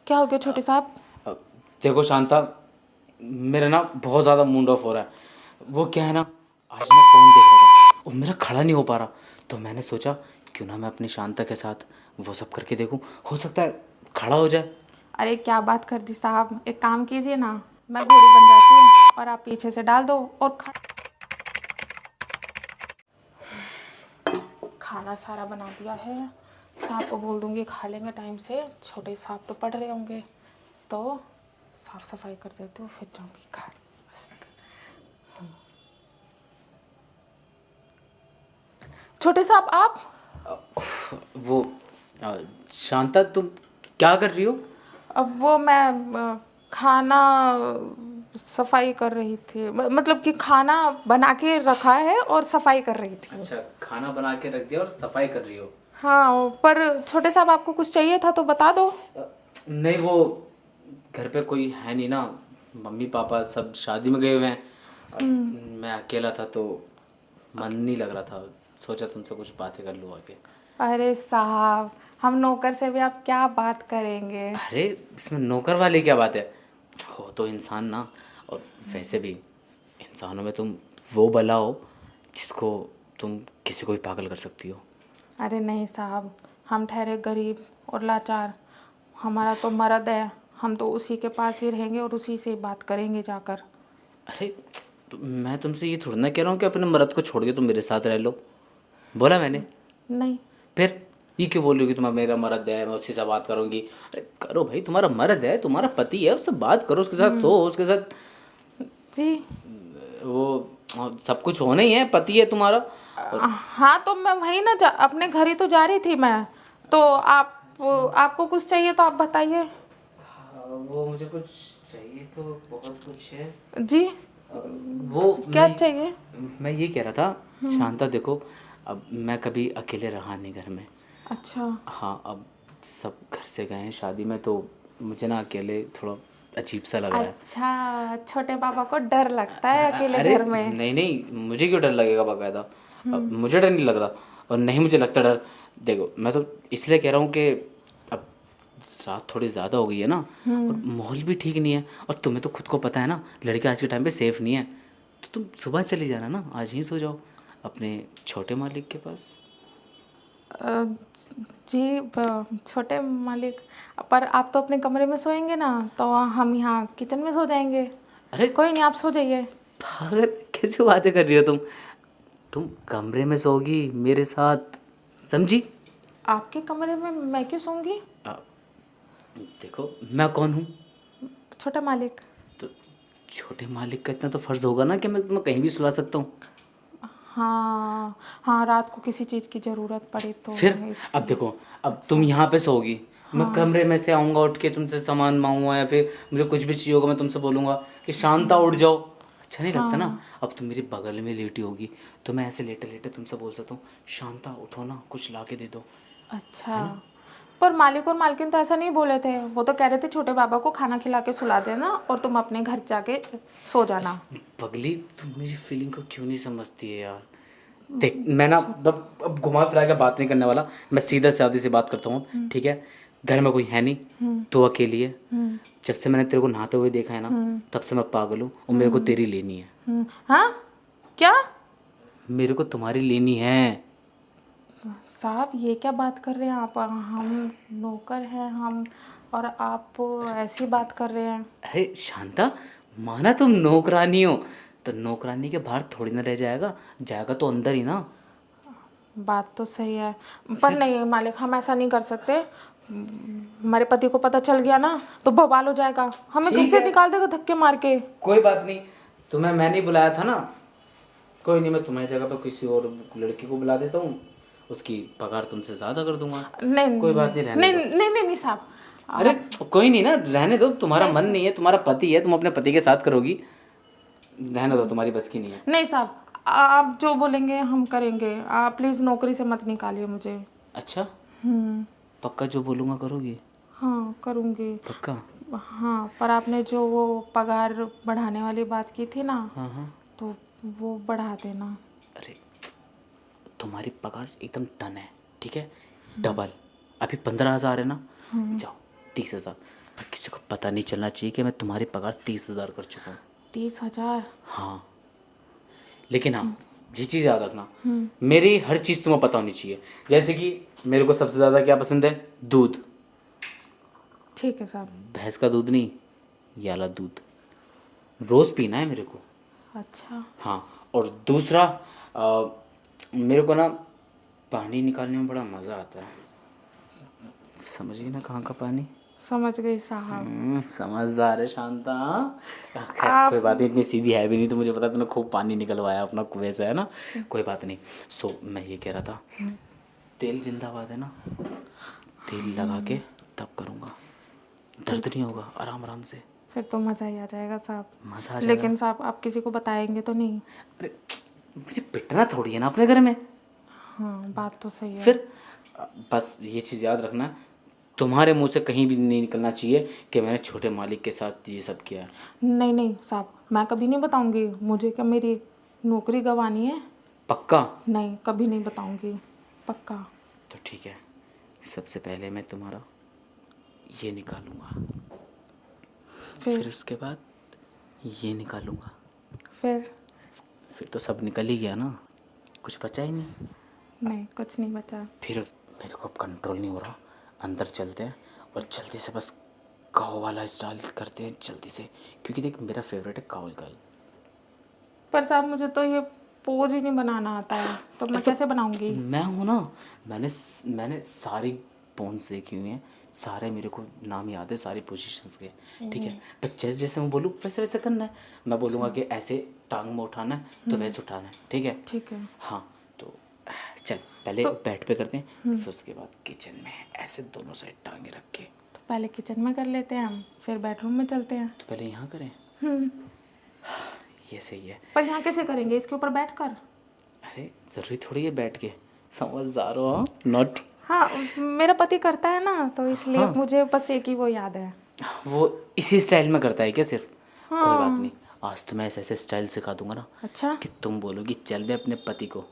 क्या हो गया छोटे साहब? अब देखो शांता, मेरा ना बहुत ज़्यादा मूड ऑफ हो रहा है। वो क्या है ना, आज मैं फ़ोन देख रहा था और मेरा खड़ा नहीं हो पा रहा, तो मैंने सोचा क्यों ना मैं अपनी शांता के साथ वो सब करके देखूं, हो सकता है खड़ा हो जाए। अरे क्या बात कर दी साहब, एक काम कीजिए ना, मैं घोड़ी बन जाती हूँ और आप पीछे से डाल दो और खाना सारा बना दिया है। साहब को बोल दूंगी खा लेंगे टाइम से। छोटे साहब तो पढ़ रहे होंगे, तो साफ सफाई कर देती हूँ, फिर जाऊंगी घर। मस्त। छोटे साहब आप? वो शांता, तुम क्या कर रही हो? अब वो मैं खाना सफाई कर रही थी, मतलब कि खाना बना के रखा है और सफाई कर रही थी। अच्छा, खाना बना के रख दिया और सफाई कर रही हो? हाँ, पर छोटे साहब आपको कुछ चाहिए था तो बता दो। नहीं, वो घर पे कोई है नहीं ना, मम्मी पापा सब शादी में गए हुए हैं और मैं अकेला था, तो मन नहीं लग रहा था, सोचा तुमसे कुछ बातें कर लूँ आके। अरे साहब, हम नौकर से भी आप क्या बात करेंगे। अरे इसमें नौकर वाली क्या बात है, हो तो इंसान ना। और वैसे भी इंसानों में तुम वो भला हो जिसको तुम किसी को भी पागल कर सकती हो। अरे नहीं साहब, हम ठहरे गरीब और लाचार, हमारा तो मर्द है, हम तो उसी के पास ही रहेंगे और उसी से बात करेंगे जाकर। अरे तो मैं तुमसे ये थोड़ा ना कह रहा हूँ कि अपने मर्द को छोड़ के तुम मेरे साथ रह लो, बोला मैंने? नहीं। फिर ये क्यों बोल रही हो कि तुम मेरा मर्द है, मैं उसी से बात करूंगी? अरे करो भाई, तुम्हारा मर्द है, तुम्हारा पति है, उससे बात करो, उसके साथ सो, उसके साथ जी। वो सब कुछ होना ही है, पति है तुम्हारा। और हाँ, तो मैं वही ना अपने घर ही तो जा रही थी मैं, तो आपको कुछ चाहिए तो आप बताइए। वो मुझे कुछ चाहिए तो बहुत कुछ है। जी। वो क्या चाहिए? मैं ये कह रहा था शांता, देखो अब मैं कभी अकेले रहा नहीं घर में। अच्छा। हाँ, अब सब घर से गए हैं शादी में, तो मुझे ना अकेले थोड़ा अजीब सा लग रहा है। अच्छा, छोटे पापा को डर लगता है अकेले अरे घर में। नहीं नहीं, मुझे क्यों डर लगेगा बाकायदा? मुझे डर नहीं लग रहा और नहीं मुझे लगता डर। देखो मैं तो इसलिए कह रहा हूँ कि अब रात थोड़ी ज़्यादा हो गई है ना, और माहौल भी ठीक नहीं है, और तुम्हें तो खुद को पता है ना, लड़के आज के टाइम पे सेफ नहीं है, तो तुम सुबह चली जाना ना, आज ही सो जाओ अपने छोटे मालिक के पास। अ, जी छोटे मालिक, पर आप तो अपने कमरे में सोएंगे ना, तो हम यहाँ किचन में सो जाएंगे। अरे कोई नहीं, आप सो जाइए। पागल, कैसे बातें कर रही हो तुम कमरे में सोगी मेरे साथ, समझी? आपके कमरे में मैं क्यों सोऊंगी? आ, देखो मैं कौन हूँ? छोटा मालिक। तो छोटे मालिक का इतना तो फर्ज होगा ना कि मैं तुम्हें कहीं भी सुला सकता हूँ। हाँ हाँ, रात को किसी चीज़ की ज़रूरत पड़े तो फिर अब इसलिए। देखो, अब अच्छा। तुम यहाँ पे सोओगी, मैं हाँ। कमरे में से आऊँगा उठ के, तुमसे सामान मांगूंगा, या फिर मुझे कुछ भी चाहिए होगा मैं तुमसे बोलूँगा कि शांता उठ जाओ, अच्छा नहीं लगता ना। हाँ। अब तुम मेरे बगल में लेटी होगी, तो मैं ऐसे लेटे लेटे तुमसे बोल सकता हूँ शांता उठो ना, कुछ ला के दे दो, अच्छा, है ना? पर मालिक और मालकिन तो ऐसा नहीं बोले थे, वो तो कह रहे थे छोटे बाबा को खाना खिला के सुला देना और तुम अपने घर जाके सो जाना। पगली, तुम मेरी फीलिंग को क्यों नहीं समझती है यार? देख मैं ना अब घुमा फिरा के बात नहीं करने वाला, मैं सीधा सादी से बात करता हूँ, ठीक है? घर में कोई है नहीं, तो अकेली है। जब से मैंने तेरे को नहाते हुए देखा है ना, तब से मैं पागल हूँ और मेरे को तेरी लेनी है। हाँ? क्या? मेरे को तुम्हारी लेनी है। साहब ये क्या बात कर रहे हैं आप? हम नौकर हैं हम, और आप ऐसी बात कर रहे हैं। अरे शांता, माना तुम नौकरानी हो, तो नौकरानी के बाहर थोड़ी ना रह जाएगा, जाएगा तो अंदर ही ना। बात तो सही है, पर नहीं मालिक, हम ऐसा नहीं कर सकते। हमारे पति को पता चल गया ना तो बवाल हो जाएगा, हमें घर ठीक से है, निकाल देगा धक्के मार के। कोई बात नहीं, तुम्हें मैंने ही बुलाया था ना, कोई नहीं, मैं तुम्हारी जगह पर किसी और लड़की को बुला देता हूँ, उसकी पगार तुमसे ज़्यादा कर दूंगा। नहीं कोई नहीं बात नहीं, रहने नहीं दो। नहीं नहीं, नहीं साहब। अरे कोई नहीं ना, रहने दो, तुम्हारा नहीं मन साहब। नहीं है, तुम्हारा पति है, तुम अपने पति के साथ करोगी, रहने दो, तुम्हारी बस की नहीं है। नहीं साहब, आप जो बोलेंगे हम करेंगे, आप प्लीज़ नौकरी से मत निकालिए मुझे। अच्छा, हम्म। पक्का जो बोलूँगा करोगी? हाँ करूँगी। पक्का? हाँ, पर आपने जो वो पगार बढ़ाने वाली बात की थी ना, हाँ हाँ। तो वो बढ़ा देना। अरे तुम्हारी पगार एकदम डन है, ठीक है, डबल। अभी 15,000 है ना, जाओ 30,000, पर किसी को पता नहीं चलना चाहिए कि मैं तुम्हारी पगार 30,000 कर चुका हूँ। 30,000? हाँ, लेकिन हाँ ये चीज़ याद रखना, मेरी हर चीज़ तुम्हें पता होनी चाहिए। जैसे कि मेरे को सबसे ज़्यादा क्या पसंद है? दूध। ठीक है साहब। भैंस का दूध नहीं, ये वाला दूध रोज़ पीना है मेरे को। अच्छा। हाँ, और दूसरा मेरे को ना पानी निकालने में बड़ा मज़ा आता है। समझिए ना कहाँ का पानी। समझ गई साहब। समझदार है शांता। खैर कोई बात नहीं, इतनी सीधी है भी नहीं, तो मुझे पता तूने खूब पानी निकलवाया अपना कुएं से, है ना। कोई बात नहीं। मैं ये कह रहा था, तेल जिंदाबाद है ना, तेल लगा के तब करूँगा, दर्द नहीं होगा, आराम आराम से। फिर तो मज़ा ही आ जाएगा साहब। मज़ा आ जाएगा। लेकिन साहब आप किसी को बताएंगे तो नहीं? अरे मुझे पिटना थोड़ी है ना अपने घर में। हाँ बात तो सही है। फिर बस ये चीज़ याद रखना, तुम्हारे मुंह से कहीं भी नहीं निकलना चाहिए कि मैंने छोटे मालिक के साथ ये सब किया है। नहीं नहीं साहब, मैं कभी नहीं बताऊंगी। मुझे क्या मेरी नौकरी गंवानी है? पक्का? नहीं, कभी नहीं बताऊंगी, पक्का। तो ठीक है, सबसे पहले मैं तुम्हारा ये निकालूंगा, फिर उसके बाद ये निकालूंगा, फिर तो सब निकल ही गया ना, कुछ बचा ही नहीं। नहीं, कुछ नहीं बचा। फिर मेरे को अब कंट्रोल नहीं हो रहा, अंदर चलते हैं और जल्दी से बस काऊ वाला स्टाइल करते हैं जल्दी से, क्योंकि देख मेरा फेवरेट है काऊ गर्ल। पर साहब मुझे तो ये पोज ही नहीं बनाना आता है, तो मैं कैसे बनाऊंगी? मैं हूँ ना, मैंने सारी पोन्स देखी हुई हैं, सारे मेरे को नाम याद है सारी पोजीशंस के, ठीक है। तो जैसे जैसे मैं बोलूँ वैसे वैसे करना है। मैं बोलूँगा कि ऐसे टांग में उठाना है तो वैसे उठाना है, ठीक है। ठीक है। हाँ, तो चल पहले बेड पे करते हैं, फिर उसके बाद किचन में ऐसे दोनों साइड टांगे रख के। तो पहले किचन में कर लेते हैं हम, फिर बेडरूम में चलते हैं। तो पहले यहाँ करें। ये सही है। पर यहाँ कैसे करेंगे, इसके ऊपर बैठकर? अरे ज़रूरी थोड़ी है बैठ के, समझदार हो नॉट। हाँ, मेरा पति करता है ना, तो इसलिए मुझे बस एक ही वो याद है। वो इसी स्टाइल में करता है क्या सिर्फ? कोई बात नहीं, आज तो मैं ऐसे ऐसे स्टाइल सिखा दूंगा ना अच्छा। कि तुम बोलोगी चल बे अपने पति को